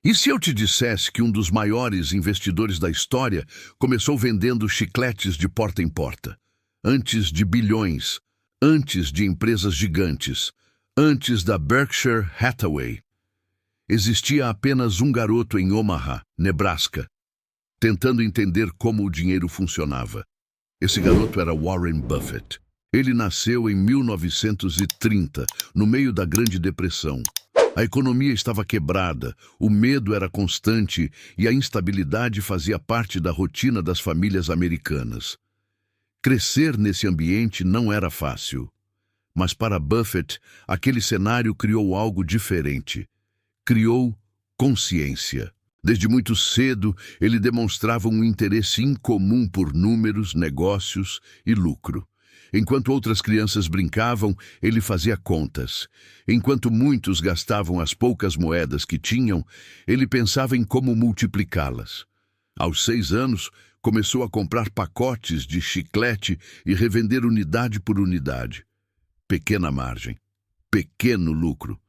E se eu te dissesse que um dos maiores investidores da história começou vendendo chicletes de porta em porta? Antes de bilhões, antes de empresas gigantes, antes da Berkshire Hathaway. Existia apenas um garoto em Omaha, Nebraska, tentando entender como o dinheiro funcionava. Esse garoto era Warren Buffett. Ele nasceu em 1930, no meio da Grande Depressão. A economia estava quebrada, o medo era constante e a instabilidade fazia parte da rotina das famílias americanas. Crescer nesse ambiente não era fácil. Mas para Buffett, aquele cenário criou algo diferente. Criou consciência. Desde muito cedo, ele demonstrava um interesse incomum por números, negócios e lucro. Enquanto outras crianças brincavam, ele fazia contas. Enquanto muitos gastavam as poucas moedas que tinham, ele pensava em como multiplicá-las. Aos 6 anos, começou a comprar pacotes de chiclete e revender unidade por unidade. Pequena margem, pequeno lucro,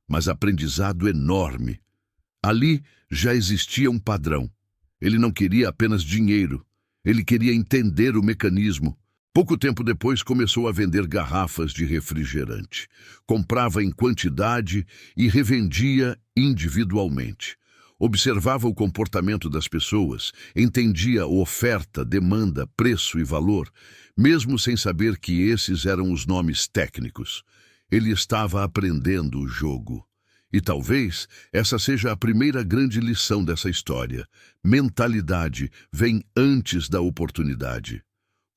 mas aprendizado enorme. Ali já existia um padrão. Ele não queria apenas dinheiro, ele queria entender o mecanismo. Pouco tempo depois começou a vender garrafas de refrigerante. Comprava em quantidade e revendia individualmente. Observava o comportamento das pessoas, entendia oferta, demanda, preço e valor, mesmo sem saber que esses eram os nomes técnicos. Ele estava aprendendo o jogo. E talvez essa seja a primeira grande lição dessa história. Mentalidade vem antes da oportunidade.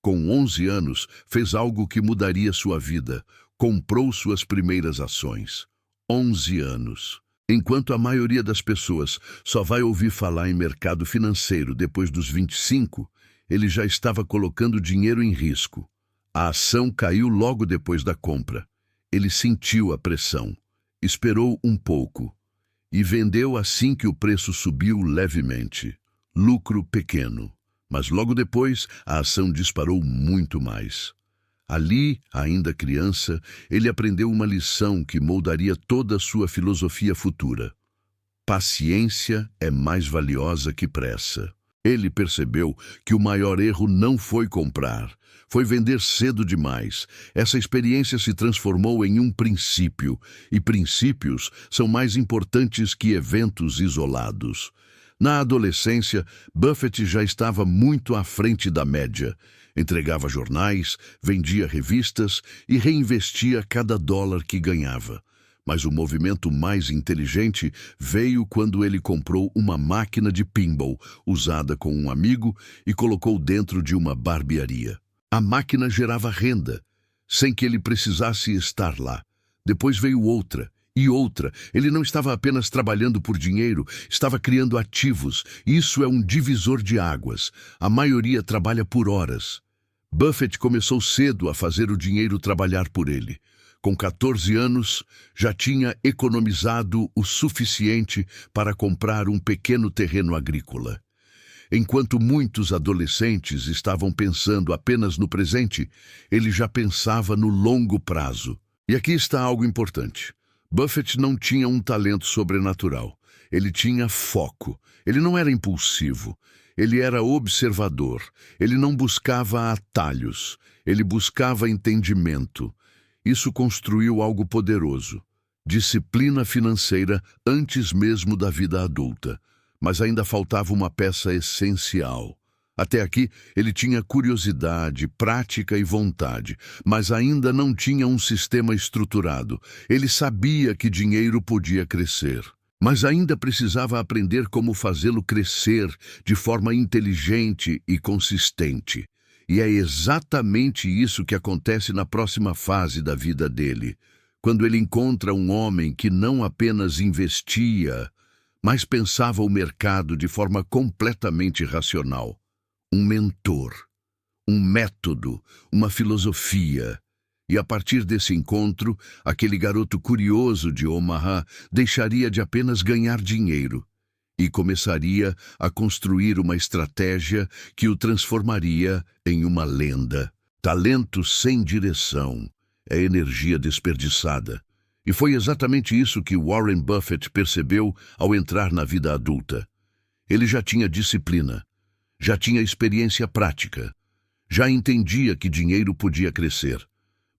Com 11 anos, fez algo que mudaria sua vida. Comprou suas primeiras ações. 11 anos. Enquanto a maioria das pessoas só vai ouvir falar em mercado financeiro depois dos 25, ele já estava colocando dinheiro em risco. A ação caiu logo depois da compra. Ele sentiu a pressão. Esperou um pouco. E vendeu assim que o preço subiu levemente. Lucro pequeno. Mas logo depois, a ação disparou muito mais. Ali, ainda criança, ele aprendeu uma lição que moldaria toda a sua filosofia futura. Paciência é mais valiosa que pressa. Ele percebeu que o maior erro não foi comprar, foi vender cedo demais. Essa experiência se transformou em um princípio, e princípios são mais importantes que eventos isolados. Na adolescência, Buffett já estava muito à frente da média. Entregava jornais, vendia revistas e reinvestia cada dólar que ganhava. Mas o movimento mais inteligente veio quando ele comprou uma máquina de pinball usada com um amigo e colocou dentro de uma barbearia. A máquina gerava renda, sem que ele precisasse estar lá. Depois veio outra. E outra, ele não estava apenas trabalhando por dinheiro, estava criando ativos. Isso é um divisor de águas. A maioria trabalha por horas. Buffett começou cedo a fazer o dinheiro trabalhar por ele. Com 14 anos, já tinha economizado o suficiente para comprar um pequeno terreno agrícola. Enquanto muitos adolescentes estavam pensando apenas no presente, ele já pensava no longo prazo. E aqui está algo importante. Buffett não tinha um talento sobrenatural. Ele tinha foco. Ele não era impulsivo. Ele era observador. Ele não buscava atalhos. Ele buscava entendimento. Isso construiu algo poderoso. Disciplina financeira antes mesmo da vida adulta. Mas ainda faltava uma peça essencial. Até aqui, ele tinha curiosidade, prática e vontade, mas ainda não tinha um sistema estruturado. Ele sabia que dinheiro podia crescer, mas ainda precisava aprender como fazê-lo crescer de forma inteligente e consistente. E é exatamente isso que acontece na próxima fase da vida dele, quando ele encontra um homem que não apenas investia, mas pensava o mercado de forma completamente racional. Um mentor, um método, uma filosofia. E a partir desse encontro, aquele garoto curioso de Omaha deixaria de apenas ganhar dinheiro e começaria a construir uma estratégia que o transformaria em uma lenda. Talento sem direção é energia desperdiçada. E foi exatamente isso que Warren Buffett percebeu ao entrar na vida adulta. Ele já tinha disciplina, já tinha experiência prática, já entendia que dinheiro podia crescer,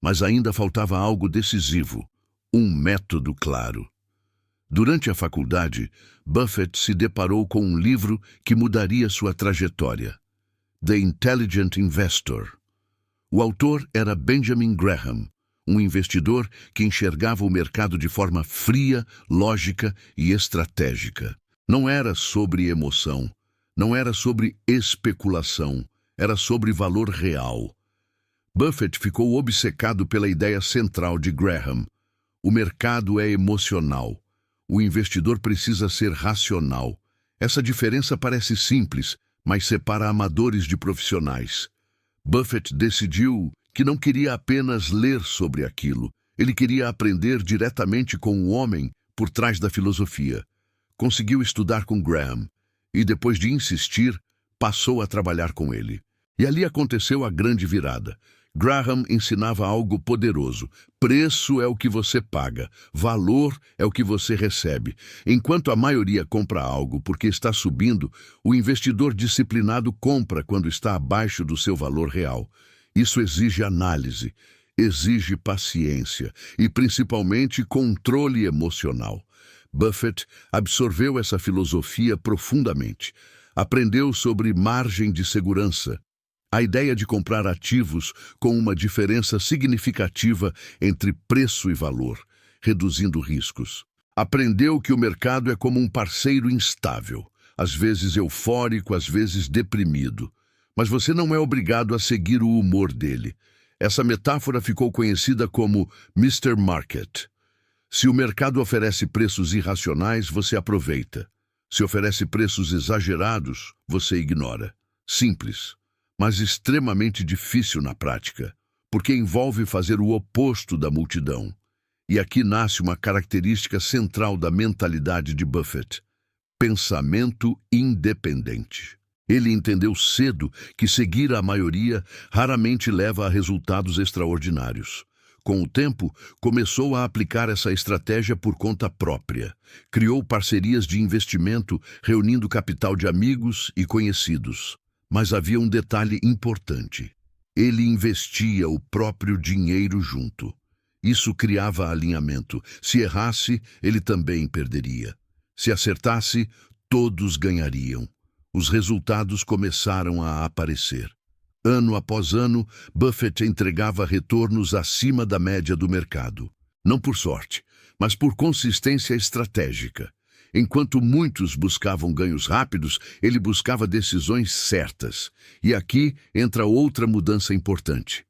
mas ainda faltava algo decisivo, um método claro. Durante a faculdade, Buffett se deparou com um livro que mudaria sua trajetória, The Intelligent Investor. O autor era Benjamin Graham, um investidor que enxergava o mercado de forma fria, lógica e estratégica. Não era sobre emoção, não era sobre especulação, era sobre valor real. Buffett ficou obcecado pela ideia central de Graham. O mercado é emocional. O investidor precisa ser racional. Essa diferença parece simples, mas separa amadores de profissionais. Buffett decidiu que não queria apenas ler sobre aquilo. Ele queria aprender diretamente com o homem por trás da filosofia. Conseguiu estudar com Graham e, depois de insistir, passou a trabalhar com ele. E ali aconteceu a grande virada. Graham ensinava algo poderoso. Preço é o que você paga, valor é o que você recebe. Enquanto a maioria compra algo porque está subindo, o investidor disciplinado compra quando está abaixo do seu valor real. Isso exige análise, exige paciência e, principalmente, controle emocional. Buffett absorveu essa filosofia profundamente. Aprendeu sobre margem de segurança, a ideia de comprar ativos com uma diferença significativa entre preço e valor, reduzindo riscos. Aprendeu que o mercado é como um parceiro instável, às vezes eufórico, às vezes deprimido. Mas você não é obrigado a seguir o humor dele. Essa metáfora ficou conhecida como Mr. Market. Se o mercado oferece preços irracionais, você aproveita. Se oferece preços exagerados, você ignora. Simples, mas extremamente difícil na prática, porque envolve fazer o oposto da multidão. E aqui nasce uma característica central da mentalidade de Buffett: pensamento independente. Ele entendeu cedo que seguir a maioria raramente leva a resultados extraordinários. Com o tempo, começou a aplicar essa estratégia por conta própria. Criou parcerias de investimento, reunindo capital de amigos e conhecidos. Mas havia um detalhe importante. Ele investia o próprio dinheiro junto. Isso criava alinhamento. Se errasse, ele também perderia. Se acertasse, todos ganhariam. Os resultados começaram a aparecer. Ano após ano, Buffett entregava retornos acima da média do mercado. Não por sorte, mas por consistência estratégica. Enquanto muitos buscavam ganhos rápidos, ele buscava decisões certas. E aqui entra outra mudança importante.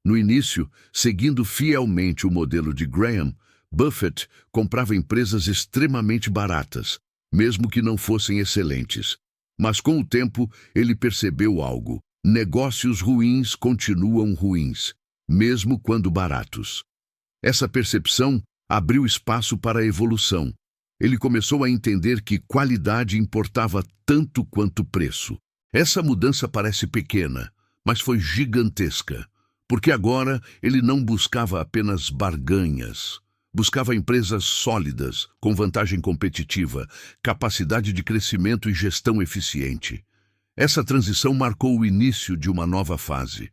No início, seguindo fielmente o modelo de Graham, Buffett comprava empresas extremamente baratas, mesmo que não fossem excelentes. Mas com o tempo, ele percebeu algo. Negócios ruins continuam ruins, mesmo quando baratos. Essa percepção abriu espaço para a evolução. Ele começou a entender que qualidade importava tanto quanto preço. Essa mudança parece pequena, mas foi gigantesca, porque agora ele não buscava apenas barganhas. Buscava empresas sólidas, com vantagem competitiva, capacidade de crescimento e gestão eficiente. Essa transição marcou o início de uma nova fase.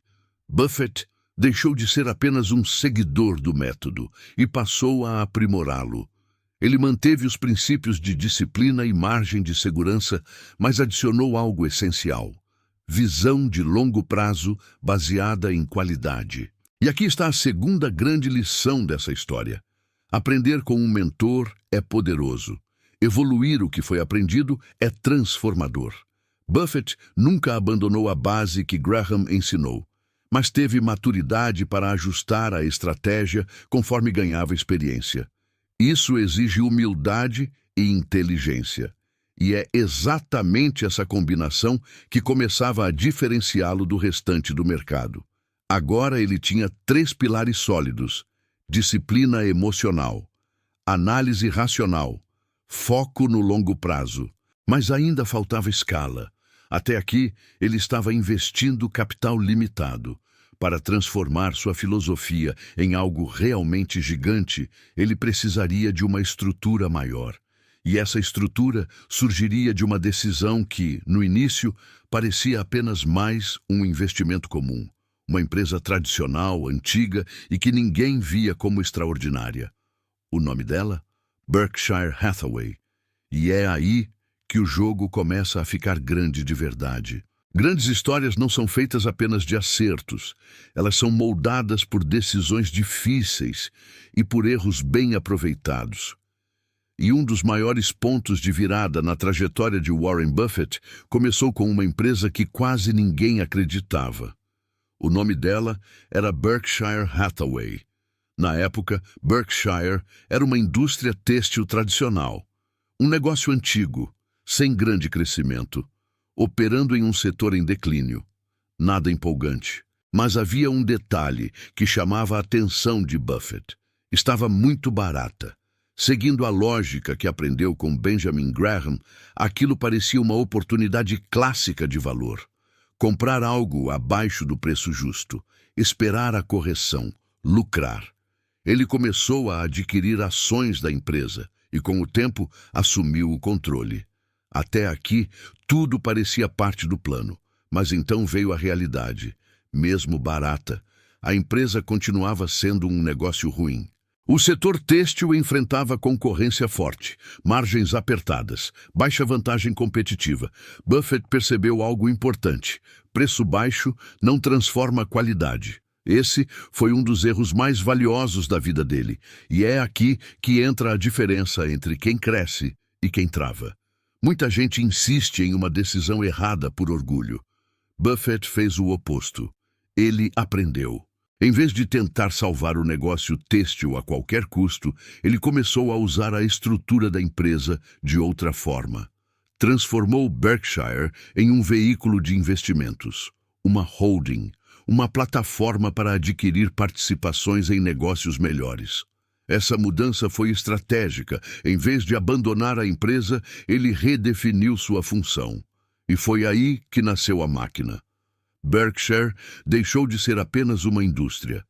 Buffett deixou de ser apenas um seguidor do método e passou a aprimorá-lo. Ele manteve os princípios de disciplina e margem de segurança, mas adicionou algo essencial: visão de longo prazo baseada em qualidade. E aqui está a segunda grande lição dessa história. Aprender com um mentor é poderoso. Evoluir o que foi aprendido é transformador. Buffett nunca abandonou a base que Graham ensinou, mas teve maturidade para ajustar a estratégia conforme ganhava experiência. Isso exige humildade e inteligência. E é exatamente essa combinação que começava a diferenciá-lo do restante do mercado. Agora ele tinha 3 pilares sólidos: disciplina emocional, análise racional, foco no longo prazo. Mas ainda faltava escala. Até aqui, ele estava investindo capital limitado. Para transformar sua filosofia em algo realmente gigante, ele precisaria de uma estrutura maior. E essa estrutura surgiria de uma decisão que, no início, parecia apenas mais um investimento comum. Uma empresa tradicional, antiga e que ninguém via como extraordinária. O nome dela? Berkshire Hathaway. E é aí que o jogo começa a ficar grande de verdade. Grandes histórias não são feitas apenas de acertos. Elas são moldadas por decisões difíceis e por erros bem aproveitados. E um dos maiores pontos de virada na trajetória de Warren Buffett começou com uma empresa que quase ninguém acreditava. O nome dela era Berkshire Hathaway. Na época, Berkshire era uma indústria têxtil tradicional. Um negócio antigo, sem grande crescimento, operando em um setor em declínio. Nada empolgante. Mas havia um detalhe que chamava a atenção de Buffett. Estava muito barata. Seguindo a lógica que aprendeu com Benjamin Graham, aquilo parecia uma oportunidade clássica de valor. Comprar algo abaixo do preço justo, esperar a correção, lucrar. Ele começou a adquirir ações da empresa e, com o tempo, assumiu o controle. Até aqui, tudo parecia parte do plano, mas então veio a realidade. Mesmo barata, a empresa continuava sendo um negócio ruim. O setor têxtil enfrentava concorrência forte, margens apertadas, baixa vantagem competitiva. Buffett percebeu algo importante: preço baixo não transforma qualidade. Esse foi um dos erros mais valiosos da vida dele, e é aqui que entra a diferença entre quem cresce e quem trava. Muita gente insiste em uma decisão errada por orgulho. Buffett fez o oposto. Ele aprendeu. Em vez de tentar salvar o negócio têxtil a qualquer custo, ele começou a usar a estrutura da empresa de outra forma. Transformou Berkshire em um veículo de investimentos, uma holding, uma plataforma para adquirir participações em negócios melhores. Essa mudança foi estratégica. Em vez de abandonar a empresa, ele redefiniu sua função. E foi aí que nasceu a máquina. Berkshire deixou de ser apenas uma indústria.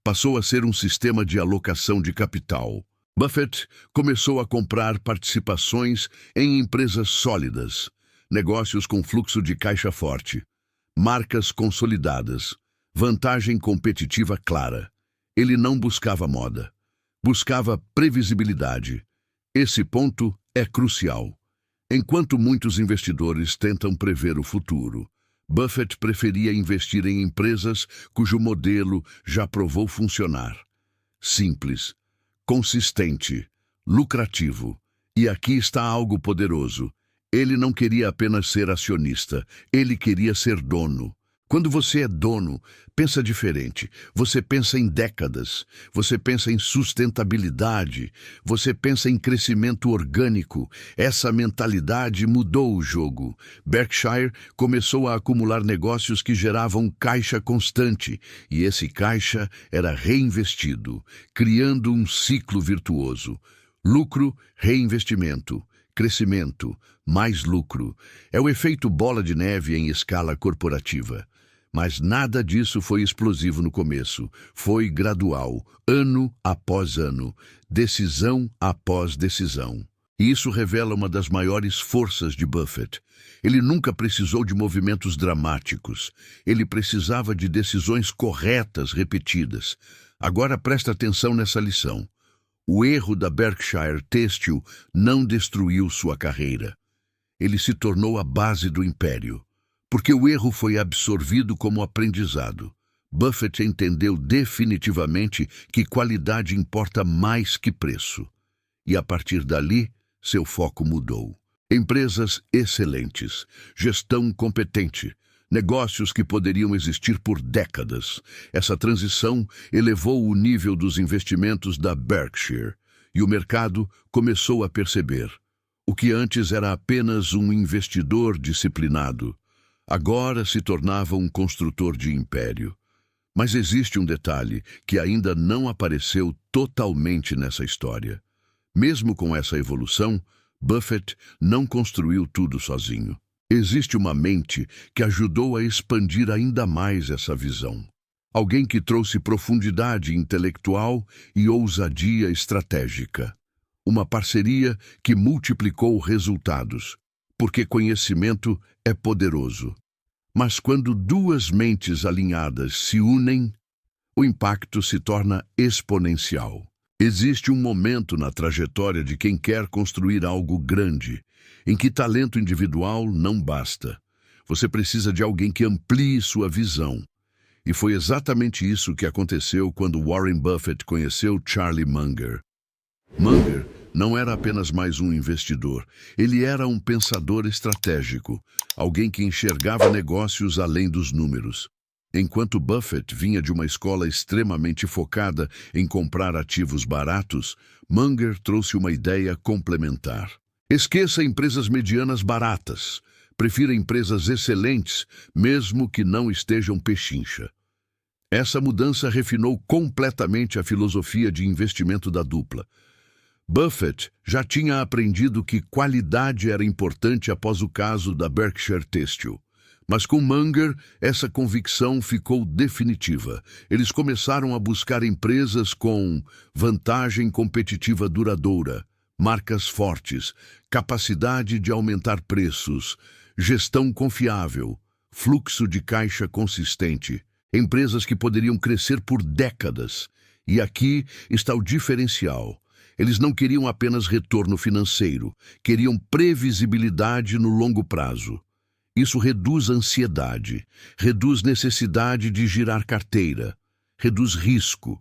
Passou a ser um sistema de alocação de capital. Buffett começou a comprar participações em empresas sólidas, negócios com fluxo de caixa forte, marcas consolidadas, vantagem competitiva clara. Ele não buscava moda. Buscava previsibilidade. Esse ponto é crucial. Enquanto muitos investidores tentam prever o futuro, Buffett preferia investir em empresas cujo modelo já provou funcionar. Simples, consistente, lucrativo. E aqui está algo poderoso. Ele não queria apenas ser acionista, ele queria ser dono. Quando você é dono, pensa diferente. Você pensa em décadas, você pensa em sustentabilidade, você pensa em crescimento orgânico. Essa mentalidade mudou o jogo. Berkshire começou a acumular negócios que geravam caixa constante, e esse caixa era reinvestido, criando um ciclo virtuoso. Lucro, reinvestimento. Crescimento, mais lucro. É o efeito bola de neve em escala corporativa. Mas nada disso foi explosivo no começo. Foi gradual, ano após ano, decisão após decisão. E isso revela uma das maiores forças de Buffett. Ele nunca precisou de movimentos dramáticos. Ele precisava de decisões corretas, repetidas. Agora presta atenção nessa lição. O erro da Berkshire Têxtil não destruiu sua carreira. Ele se tornou a base do império, porque o erro foi absorvido como aprendizado. Buffett entendeu definitivamente que qualidade importa mais que preço. E a partir dali, seu foco mudou. Empresas excelentes, gestão competente, negócios que poderiam existir por décadas. Essa transição elevou o nível dos investimentos da Berkshire, e o mercado começou a perceber. O que antes era apenas um investidor disciplinado, agora se tornava um construtor de império. Mas existe um detalhe que ainda não apareceu totalmente nessa história. Mesmo com essa evolução, Buffett não construiu tudo sozinho. Existe uma mente que ajudou a expandir ainda mais essa visão. Alguém que trouxe profundidade intelectual e ousadia estratégica. Uma parceria que multiplicou resultados, porque conhecimento é poderoso. Mas quando duas mentes alinhadas se unem, o impacto se torna exponencial. Existe um momento na trajetória de quem quer construir algo grande, em que talento individual não basta. Você precisa de alguém que amplie sua visão. E foi exatamente isso que aconteceu quando Warren Buffett conheceu Charlie Munger. Munger não era apenas mais um investidor, ele era um pensador estratégico, alguém que enxergava negócios além dos números. Enquanto Buffett vinha de uma escola extremamente focada em comprar ativos baratos, Munger trouxe uma ideia complementar. Esqueça empresas medianas baratas. Prefira empresas excelentes, mesmo que não estejam pechincha. Essa mudança refinou completamente a filosofia de investimento da dupla. Buffett já tinha aprendido que qualidade era importante após o caso da Berkshire Têxtil. Mas com Munger, essa convicção ficou definitiva. Eles começaram a buscar empresas com vantagem competitiva duradoura, marcas fortes, capacidade de aumentar preços, gestão confiável, fluxo de caixa consistente, empresas que poderiam crescer por décadas. E aqui está o diferencial. Eles não queriam apenas retorno financeiro, queriam previsibilidade no longo prazo. Isso reduz ansiedade, reduz necessidade de girar carteira, reduz risco.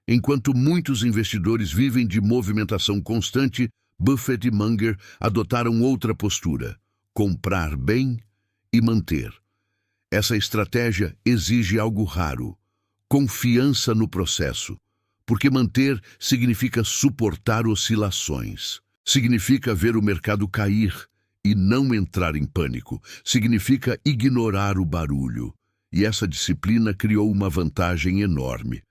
Enquanto muitos investidores vivem de movimentação constante, Buffett e Munger adotaram outra postura: comprar bem e manter. Essa estratégia exige algo raro: confiança no processo, porque manter significa suportar oscilações, significa ver o mercado cair e não entrar em pânico, significa ignorar o barulho. E essa disciplina criou uma vantagem enorme.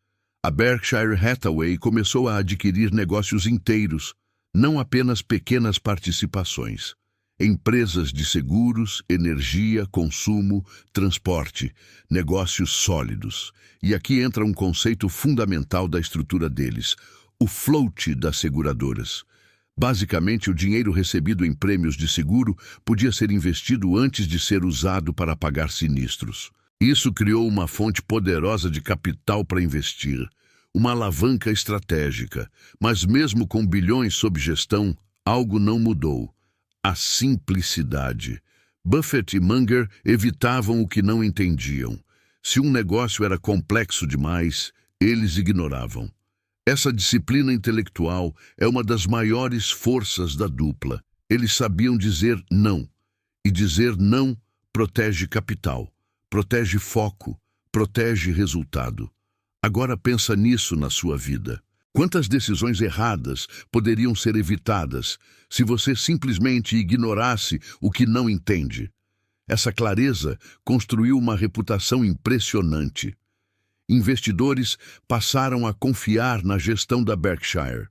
A Berkshire Hathaway começou a adquirir negócios inteiros, não apenas pequenas participações. Empresas de seguros, energia, consumo, transporte, negócios sólidos. E aqui entra um conceito fundamental da estrutura deles: o float das seguradoras. Basicamente, o dinheiro recebido em prêmios de seguro podia ser investido antes de ser usado para pagar sinistros. Isso criou uma fonte poderosa de capital para investir, uma alavanca estratégica. Mas mesmo com bilhões sob gestão, algo não mudou: a simplicidade. Buffett e Munger evitavam o que não entendiam. Se um negócio era complexo demais, eles ignoravam. Essa disciplina intelectual é uma das maiores forças da dupla. Eles sabiam dizer não. E dizer não protege capital, protege foco, protege resultado. Agora pensa nisso na sua vida. Quantas decisões erradas poderiam ser evitadas se você simplesmente ignorasse o que não entende? Essa clareza construiu uma reputação impressionante. Investidores passaram a confiar na gestão da Berkshire.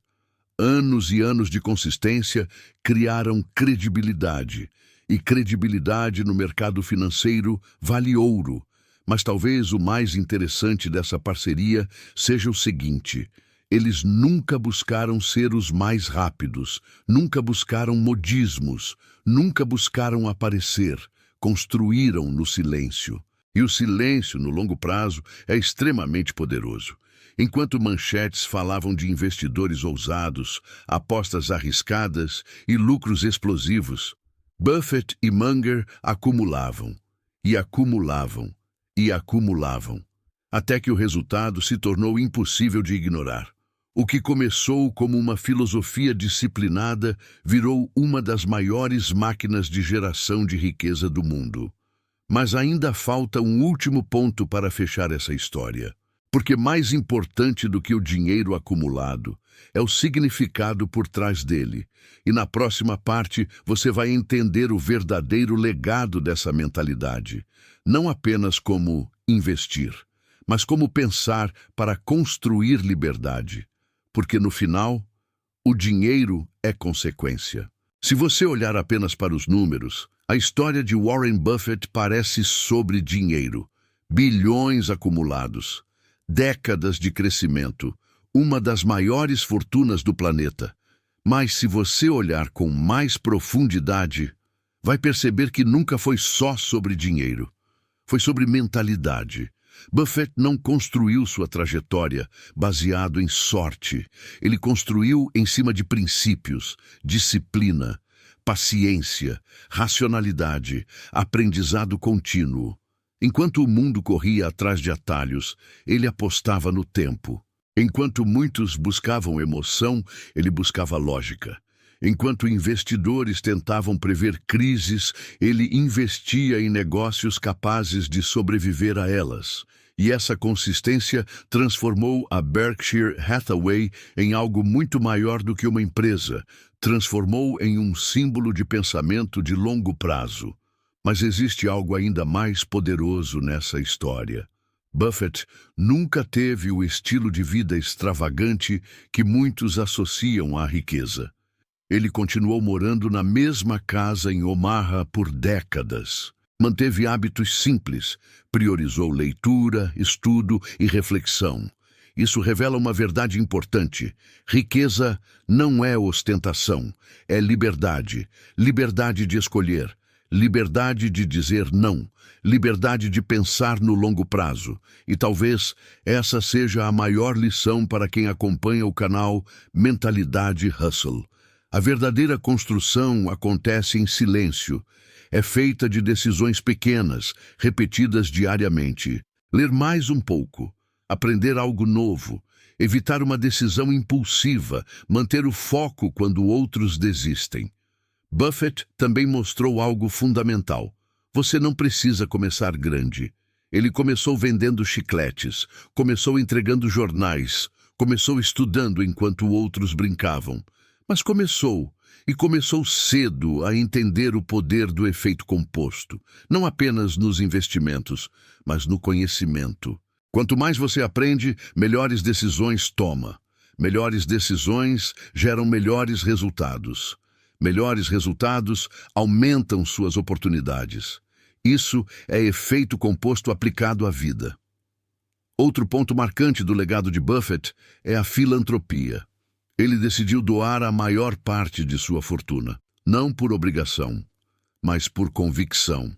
Anos e anos de consistência criaram credibilidade. E credibilidade no mercado financeiro vale ouro. Mas talvez o mais interessante dessa parceria seja o seguinte: eles nunca buscaram ser os mais rápidos, nunca buscaram modismos, nunca buscaram aparecer, construíram no silêncio. E o silêncio, no longo prazo, é extremamente poderoso. Enquanto manchetes falavam de investidores ousados, apostas arriscadas e lucros explosivos, Buffett e Munger acumulavam, e acumulavam, e acumulavam, até que o resultado se tornou impossível de ignorar. O que começou como uma filosofia disciplinada virou uma das maiores máquinas de geração de riqueza do mundo. Mas ainda falta um último ponto para fechar essa história. Porque mais importante do que o dinheiro acumulado é o significado por trás dele. E na próxima parte você vai entender o verdadeiro legado dessa mentalidade. Não apenas como investir, mas como pensar para construir liberdade. Porque no final, o dinheiro é consequência. Se você olhar apenas para os números, a história de Warren Buffett parece sobre dinheiro, bilhões acumulados. décadas de crescimento, uma das maiores fortunas do planeta. Mas se você olhar com mais profundidade, vai perceber que nunca foi só sobre dinheiro. Foi sobre mentalidade. Buffett não construiu sua trajetória baseado em sorte. Ele construiu em cima de princípios, disciplina, paciência, racionalidade, aprendizado contínuo. Enquanto o mundo corria atrás de atalhos, ele apostava no tempo. Enquanto muitos buscavam emoção, ele buscava lógica. Enquanto investidores tentavam prever crises, ele investia em negócios capazes de sobreviver a elas. E essa consistência transformou a Berkshire Hathaway em algo muito maior do que uma empresa. Transformou em um símbolo de pensamento de longo prazo. Mas existe algo ainda mais poderoso nessa história. Buffett nunca teve o estilo de vida extravagante que muitos associam à riqueza. Ele continuou morando na mesma casa em Omaha por décadas. Manteve hábitos simples, priorizou leitura, estudo e reflexão. Isso revela uma verdade importante. Riqueza não é ostentação, é liberdade. Liberdade de escolher, liberdade de dizer não, liberdade de pensar no longo prazo. E talvez essa seja a maior lição para quem acompanha o canal Mentalidade Hustle. A verdadeira construção acontece em silêncio. É feita de decisões pequenas, repetidas diariamente. Ler mais um pouco, aprender algo novo, evitar uma decisão impulsiva, manter o foco quando outros desistem. Buffett também mostrou algo fundamental. Você não precisa começar grande. Ele começou vendendo chicletes, começou entregando jornais, começou estudando enquanto outros brincavam. Mas começou cedo a entender o poder do efeito composto, não apenas nos investimentos, mas no conhecimento. Quanto mais você aprende, melhores decisões toma. Melhores decisões geram melhores resultados. Melhores resultados aumentam suas oportunidades. Isso é efeito composto aplicado à vida. Outro ponto marcante do legado de Buffett é a filantropia. Ele decidiu doar a maior parte de sua fortuna, não por obrigação, mas por convicção.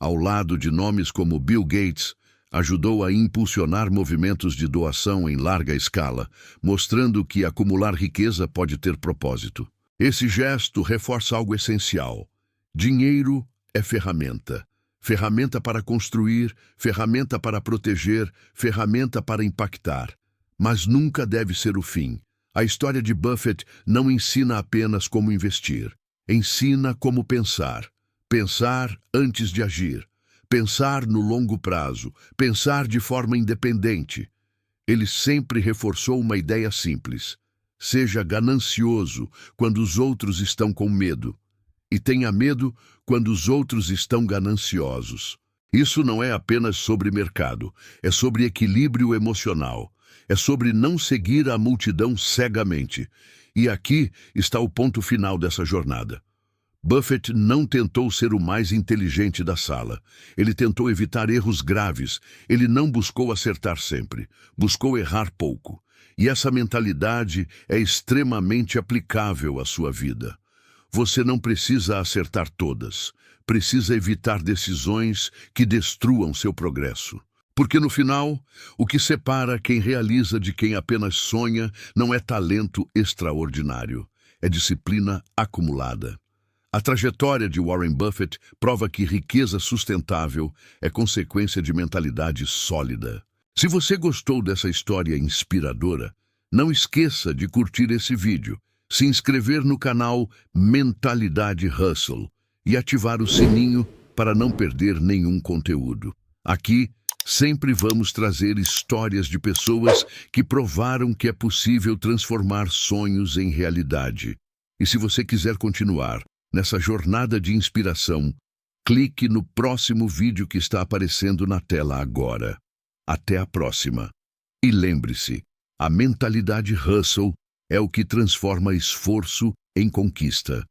Ao lado de nomes como Bill Gates, ajudou a impulsionar movimentos de doação em larga escala, mostrando que acumular riqueza pode ter propósito. Esse gesto reforça algo essencial. Dinheiro é ferramenta. Ferramenta para construir, ferramenta para proteger, ferramenta para impactar. Mas nunca deve ser o fim. A história de Buffett não ensina apenas como investir. Ensina como pensar. Pensar antes de agir. Pensar no longo prazo. Pensar de forma independente. Ele sempre reforçou uma ideia simples. Seja ganancioso quando os outros estão com medo. E tenha medo quando os outros estão gananciosos. Isso não é apenas sobre mercado. É sobre equilíbrio emocional. É sobre não seguir a multidão cegamente. E aqui está o ponto final dessa jornada. Buffett não tentou ser o mais inteligente da sala. Ele tentou evitar erros graves. Ele não buscou acertar sempre. Buscou errar pouco. E essa mentalidade é extremamente aplicável à sua vida. Você não precisa acertar todas. Precisa evitar decisões que destruam seu progresso. Porque no final, o que separa quem realiza de quem apenas sonha não é talento extraordinário, é disciplina acumulada. A trajetória de Warren Buffett prova que riqueza sustentável é consequência de mentalidade sólida. Se você gostou dessa história inspiradora, não esqueça de curtir esse vídeo, se inscrever no canal Mentalidade Hustle e ativar o sininho para não perder nenhum conteúdo. Aqui, sempre vamos trazer histórias de pessoas que provaram que é possível transformar sonhos em realidade. E se você quiser continuar nessa jornada de inspiração, clique no próximo vídeo que está aparecendo na tela agora. Até a próxima. E lembre-se, a mentalidade Hustle é o que transforma esforço em conquista.